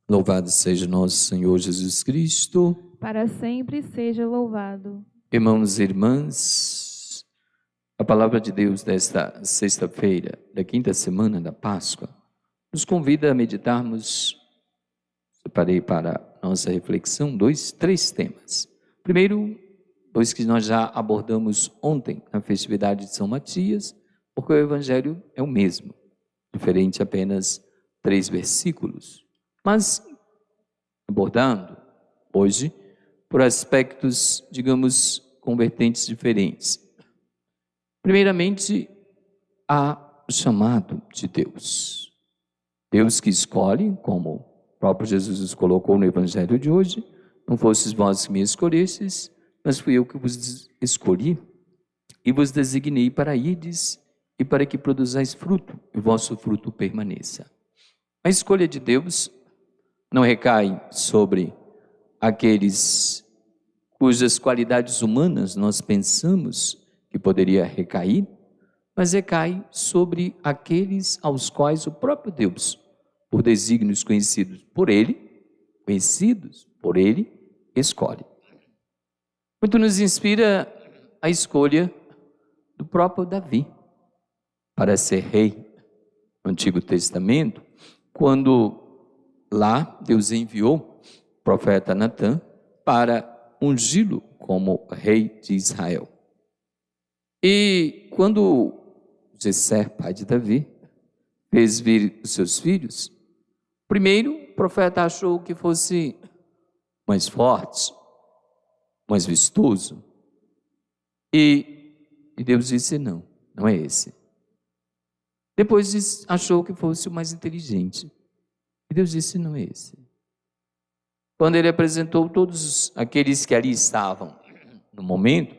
Louvado seja nosso Senhor Jesus Cristo. Para sempre seja louvado. Irmãos e irmãs, a palavra de Deus desta sexta-feira, da quinta semana da Páscoa, nos convida a meditarmos, separei para nossa reflexão, três temas. Primeiro, dois que nós já abordamos ontem na festividade de São Matias, porque o Evangelho é o mesmo, diferente apenas 3 versículos. Mas abordando hoje por aspectos, digamos, com vertentes diferentes. Primeiramente, há o chamado de Deus. Deus que escolhe, como o próprio Jesus nos colocou no Evangelho de hoje: não fostes vós que me escolhestes, mas fui eu que vos escolhi e vos designei para ides e para que produzais fruto, e o vosso fruto permaneça. A escolha de Deus não recai sobre aqueles cujas qualidades humanas nós pensamos que poderia recair, mas recai sobre aqueles aos quais o próprio Deus, por desígnios conhecidos por Ele, escolhe. Muito nos inspira a escolha do próprio Davi para ser rei no Antigo Testamento, quando lá Deus enviou o profeta Natã para ungí-lo como rei de Israel. E quando Jessé, pai de Davi, fez vir os seus filhos, primeiro o profeta achou que fosse mais forte, mais vistoso, e Deus disse não é esse. Depois achou que fosse o mais inteligente, e Deus disse não é esse. Quando ele apresentou todos aqueles que ali estavam no momento,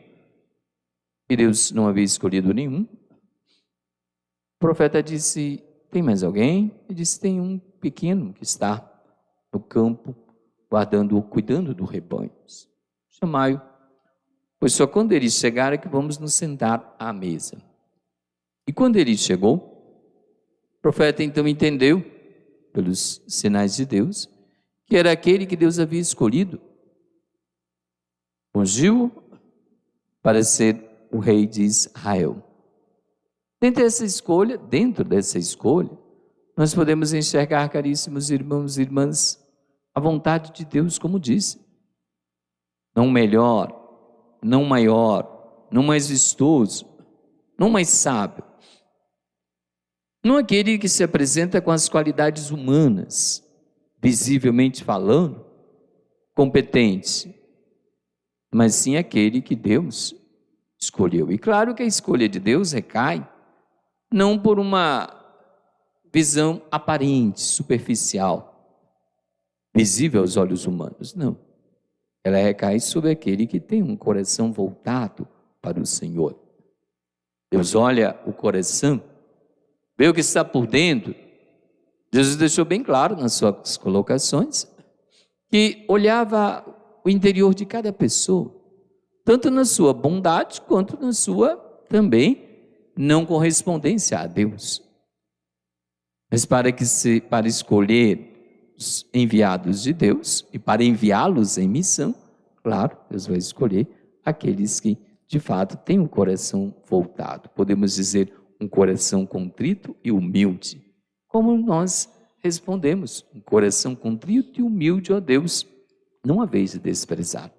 e Deus não havia escolhido nenhum, o profeta disse: tem mais alguém? Ele disse: tem um pequeno que está no campo, cuidando do rebanho. Chamai-o, pois só quando ele chegar é que vamos nos sentar à mesa. E quando ele chegou, o profeta então entendeu, pelos sinais de Deus, que era aquele que Deus havia escolhido, ungiu para ser o rei de Israel. Dentro dessa escolha, nós podemos enxergar, caríssimos irmãos e irmãs, a vontade de Deus, como disse: não melhor, não maior, não mais vistoso, não mais sábio, não aquele que se apresenta com as qualidades humanas, visivelmente falando, competente, mas sim aquele que Deus escolheu. E claro que a escolha de Deus recai não por uma visão aparente, superficial, visível aos olhos humanos, não. Ela recai sobre aquele que tem um coração voltado para o Senhor. Deus olha o coração, vê o que está por dentro. Jesus deixou bem claro nas suas colocações que olhava o interior de cada pessoa, tanto na sua bondade quanto na sua também não correspondência a Deus. Mas para escolher os enviados de Deus e para enviá-los em missão, claro, Deus vai escolher aqueles que de fato têm um coração voltado. Podemos dizer um coração contrito e humilde. Como nós respondemos: um coração contrito e humilde, ó Deus, não há vez de desprezar.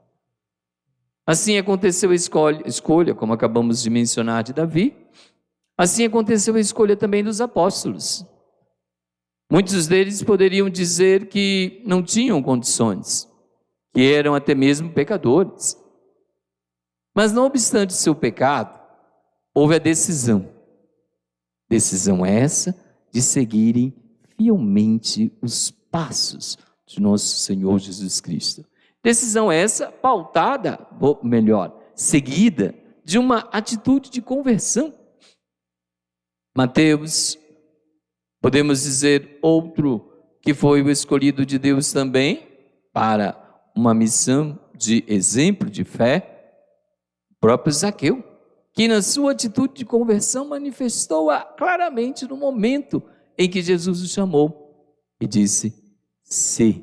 Assim aconteceu a escolha, como acabamos de mencionar, de Davi. Assim aconteceu a escolha também dos apóstolos. Muitos deles poderiam dizer que não tinham condições, que eram até mesmo pecadores. Mas não obstante seu pecado, houve a decisão essa de seguirem fielmente os passos de nosso Senhor Jesus Cristo. Decisão essa pautada, seguida de uma atitude de conversão. Mateus, podemos dizer outro que foi o escolhido de Deus também para uma missão de exemplo de fé, o próprio Zaqueu, que na sua atitude de conversão manifestou-a claramente no momento em que Jesus o chamou e disse: Se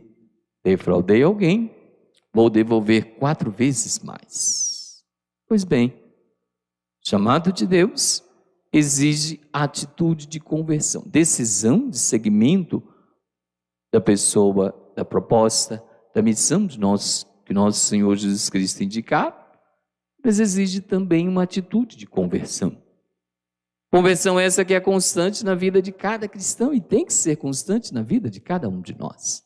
defraudei alguém, vou devolver 4 vezes mais. Pois bem, o chamado de Deus exige a atitude de conversão, decisão de seguimento da pessoa, da proposta, da missão de que nosso Senhor Jesus Cristo indicar, mas exige também uma atitude de conversão. Conversão essa que é constante na vida de cada cristão e tem que ser constante na vida de cada um de nós.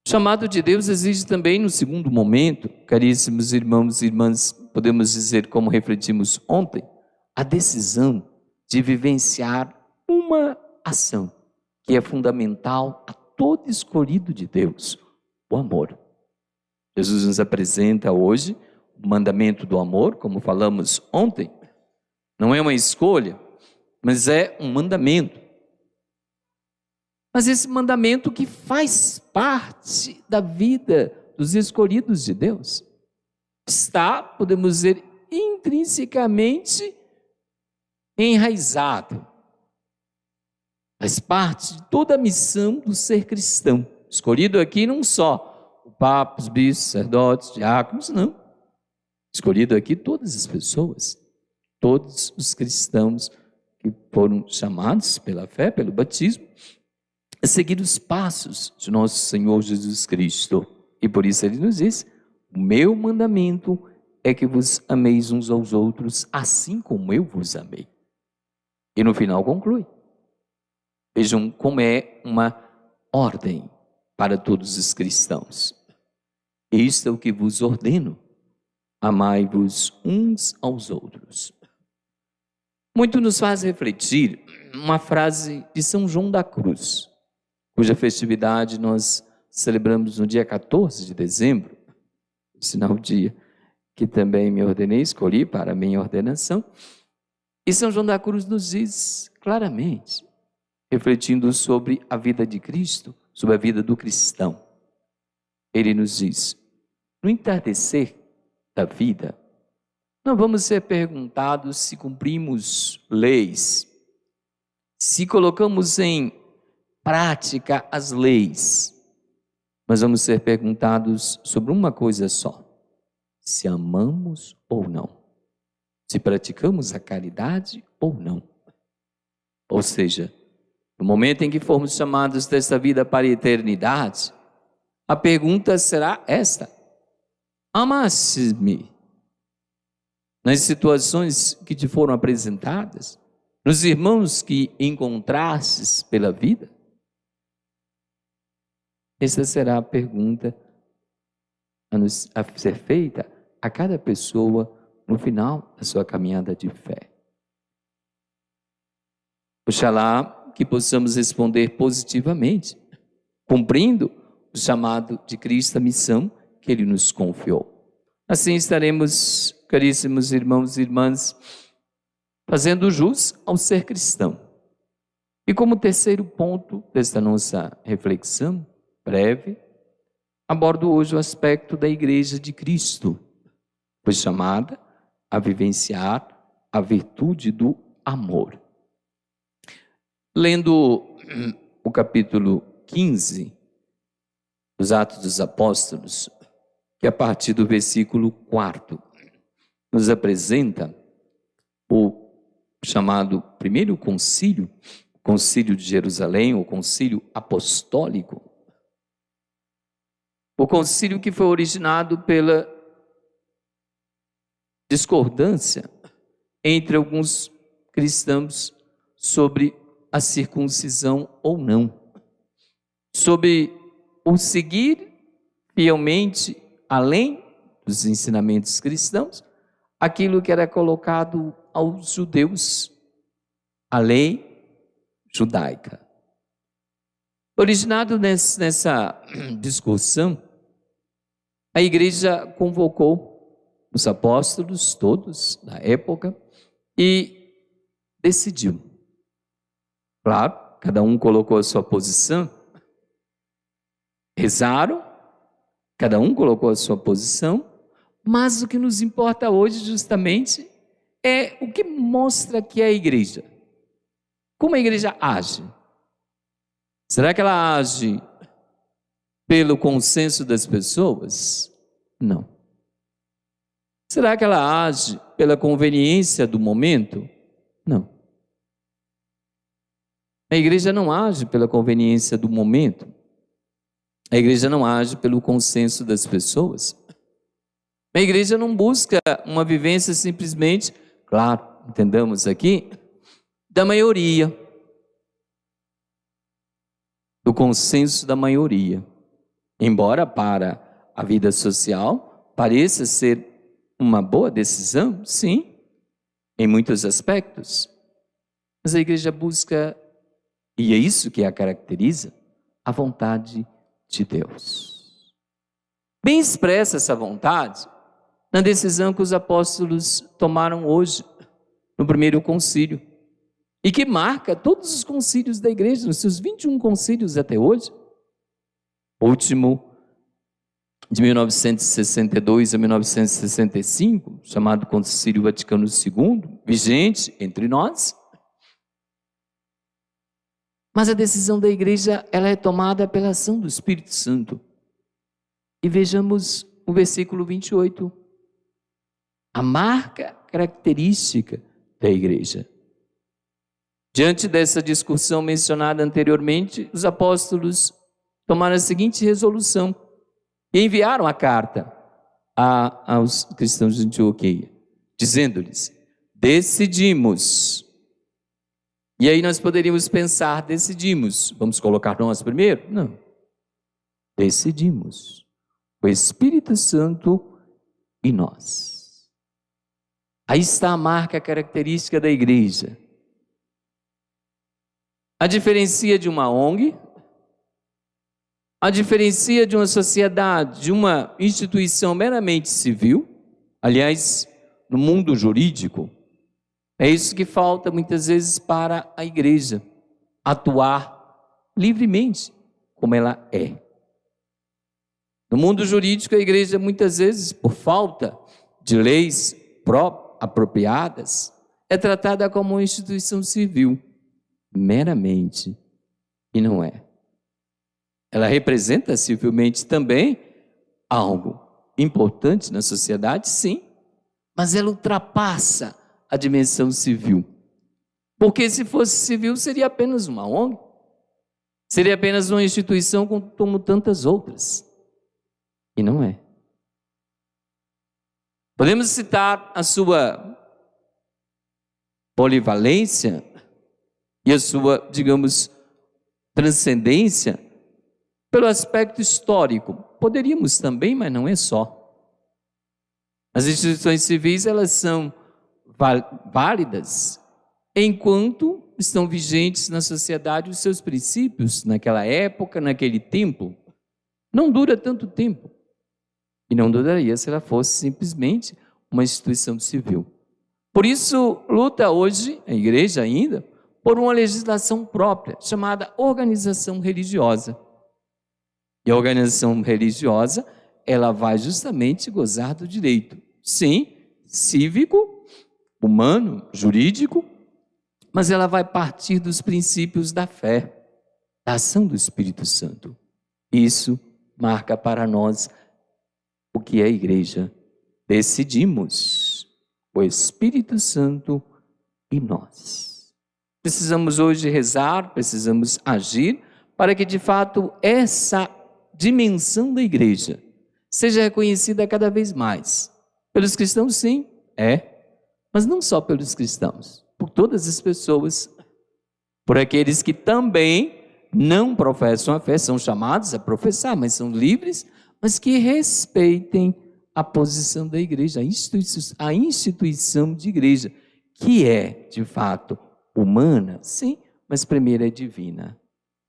O chamado de Deus exige também, no segundo momento, caríssimos irmãos e irmãs, podemos dizer como refletimos ontem, a decisão de vivenciar uma ação que é fundamental a todo escolhido de Deus, o amor. Jesus nos apresenta hoje o mandamento do amor, como falamos ontem. Não é uma escolha, mas é um mandamento. Mas esse mandamento que faz parte da vida dos escolhidos de Deus está, podemos dizer, intrinsecamente enraizado. Faz parte de toda a missão do ser cristão. Escolhido aqui não só o Papa, os bispos, sacerdotes, diáconos, não. Escolhido aqui todas as pessoas, todos os cristãos que foram chamados pela fé, pelo batismo, a seguir os passos de nosso Senhor Jesus Cristo. E por isso ele nos diz: o meu mandamento é que vos ameis uns aos outros, assim como eu vos amei. E no final conclui. Vejam como é uma ordem para todos os cristãos. Isto é o que vos ordeno: amai-vos uns aos outros. Muito nos faz refletir uma frase de São João da Cruz, cuja festividade nós celebramos no dia 14 de dezembro, o sinal dia que também me ordenei, escolhi para a minha ordenação. E São João da Cruz nos diz claramente, refletindo sobre a vida de Cristo, sobre a vida do cristão. Ele nos diz: no entardecer da vida, não vamos ser perguntados se cumprimos leis, se colocamos em prática as leis, mas vamos ser perguntados sobre uma coisa só: se amamos ou não, se praticamos a caridade ou não. Ou seja, no momento em que formos chamados desta vida para a eternidade, a pergunta será esta: amaste-me nas situações que te foram apresentadas, nos irmãos que encontrastes pela vida? Essa será a pergunta a ser feita a cada pessoa no final da sua caminhada de fé. Oxalá que possamos responder positivamente, cumprindo o chamado de Cristo, a missão que Ele nos confiou. Assim estaremos, caríssimos irmãos e irmãs, fazendo jus ao ser cristão. E como terceiro ponto desta nossa reflexão breve, abordo hoje o aspecto da Igreja de Cristo, foi chamada a vivenciar a virtude do amor. Lendo o capítulo 15 dos Atos dos Apóstolos, que a partir do versículo 4 nos apresenta o chamado primeiro concílio, o concílio de Jerusalém, o concílio apostólico. O concílio que foi originado pela discordância entre alguns cristãos sobre a circuncisão ou não, sobre o seguir fielmente, além dos ensinamentos cristãos, aquilo que era colocado aos judeus, a lei judaica. Originado nessa discussão, a igreja convocou os apóstolos todos da época e decidiu. Claro, cada um colocou a sua posição, rezaram, cada um colocou a sua posição, mas o que nos importa hoje justamente é o que mostra que é a igreja. Como a igreja age? Será que ela age pelo consenso das pessoas? Não. Será que ela age pela conveniência do momento? Não. A igreja não age pela conveniência do momento. A igreja não age pelo consenso das pessoas. A igreja não busca uma vivência simplesmente, claro, entendamos aqui, da maioria, do consenso da maioria. Embora para a vida social pareça ser uma boa decisão, sim, em muitos aspectos, mas a igreja busca, e é isso que a caracteriza, a vontade de Deus. Bem expressa essa vontade na decisão que os apóstolos tomaram hoje, no primeiro concílio, e que marca todos os concílios da igreja, nos seus 21 concílios até hoje. O último, de 1962 a 1965, chamado Concílio Vaticano II, vigente entre nós. Mas a decisão da igreja, ela é tomada pela ação do Espírito Santo. E vejamos o versículo 28. A marca característica da igreja. Diante dessa discussão mencionada anteriormente, os apóstolos tomaram a seguinte resolução e enviaram a carta aos cristãos de Antioquia, dizendo-lhes: decidimos. E aí nós poderíamos pensar, decidimos, vamos colocar nós primeiro? Não. Decidimos. O Espírito Santo e nós. Aí está a marca característica da igreja. A diferencia de uma ONG, a diferencia de uma sociedade, de uma instituição meramente civil, aliás, no mundo jurídico, é isso que falta muitas vezes para a igreja, atuar livremente como ela é. No mundo jurídico, a igreja muitas vezes, por falta de leis apropriadas, é tratada como uma instituição civil, meramente, e não é. Ela representa civilmente também algo importante na sociedade, sim, mas ela ultrapassa a dimensão civil. Porque se fosse civil, seria apenas uma ONG, seria apenas uma instituição como tantas outras, e não é. Podemos citar a sua polivalência e a sua, digamos, transcendência pelo aspecto histórico. Poderíamos também, mas não é só. As instituições civis, elas são válidas enquanto estão vigentes na sociedade os seus princípios naquela época, naquele tempo. Não dura tanto tempo. E não duraria se ela fosse simplesmente uma instituição civil. Por isso, luta hoje, a igreja ainda, por uma legislação própria, chamada organização religiosa. E a organização religiosa, ela vai justamente gozar do direito, sim, cívico, humano, jurídico, mas ela vai partir dos princípios da fé, da ação do Espírito Santo. Isso marca para nós o que é a igreja. Decidimos, o Espírito Santo e nós. Precisamos hoje rezar, precisamos agir para que de fato essa dimensão da igreja seja reconhecida cada vez mais. Pelos cristãos, sim, mas não só pelos cristãos, por todas as pessoas, por aqueles que também não professam a fé, são chamados a professar, mas são livres, mas que respeitem a posição da igreja, a instituição de igreja, que é, de fato, humana, sim, mas primeiro é divina.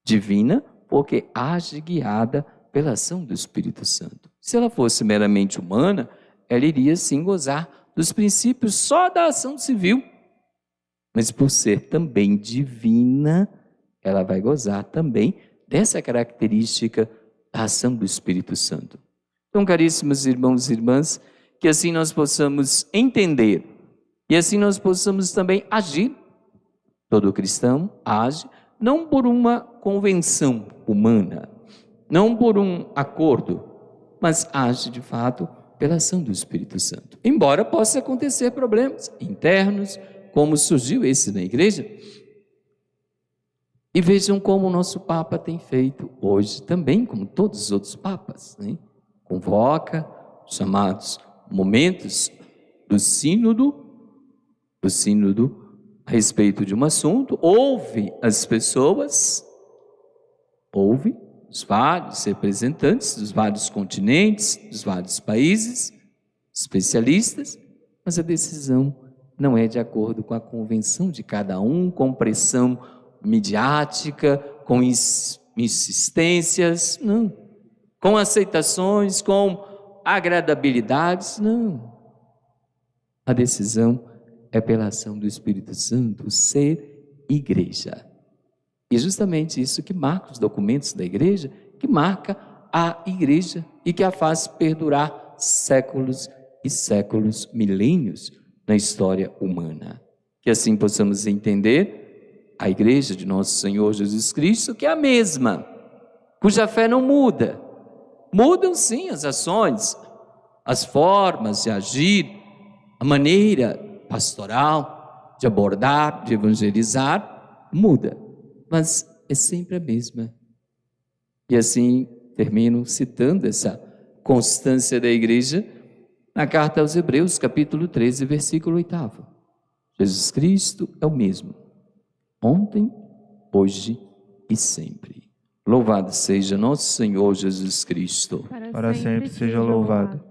Divina porque age guiada pela ação do Espírito Santo. Se ela fosse meramente humana, ela iria sim gozar dos princípios só da ação civil. Mas por ser também divina, ela vai gozar também dessa característica da ação do Espírito Santo. Então, caríssimos irmãos e irmãs, que assim nós possamos entender e assim nós possamos também agir. Todo cristão age não por uma convenção humana, não por um acordo, mas age de fato pela ação do Espírito Santo. Embora possa acontecer problemas internos, como surgiu esse na igreja. E vejam como o nosso Papa tem feito hoje também, como todos os outros papas, né? Convoca chamados momentos do sínodo a respeito de um assunto, ouve as pessoas, ouve os vários representantes dos vários continentes, dos vários países, especialistas, mas a decisão não é de acordo com a convenção de cada um, com pressão midiática, com insistências, não. Com aceitações, com agradabilidades, não. A decisão é pela ação do Espírito Santo, ser igreja. E é justamente isso que marca os documentos da igreja, que marca a igreja e que a faz perdurar séculos e séculos, milênios na história humana. Que assim possamos entender a igreja de nosso Senhor Jesus Cristo, que é a mesma, cuja fé não muda. Mudam sim as ações, as formas de agir, a maneira pastoral de abordar, de evangelizar, muda, mas é sempre a mesma. E assim termino citando essa constância da igreja na carta aos Hebreus, capítulo 13, versículo 8. Jesus Cristo é o mesmo, ontem, hoje e sempre. Louvado seja nosso Senhor Jesus Cristo. Para sempre seja louvado.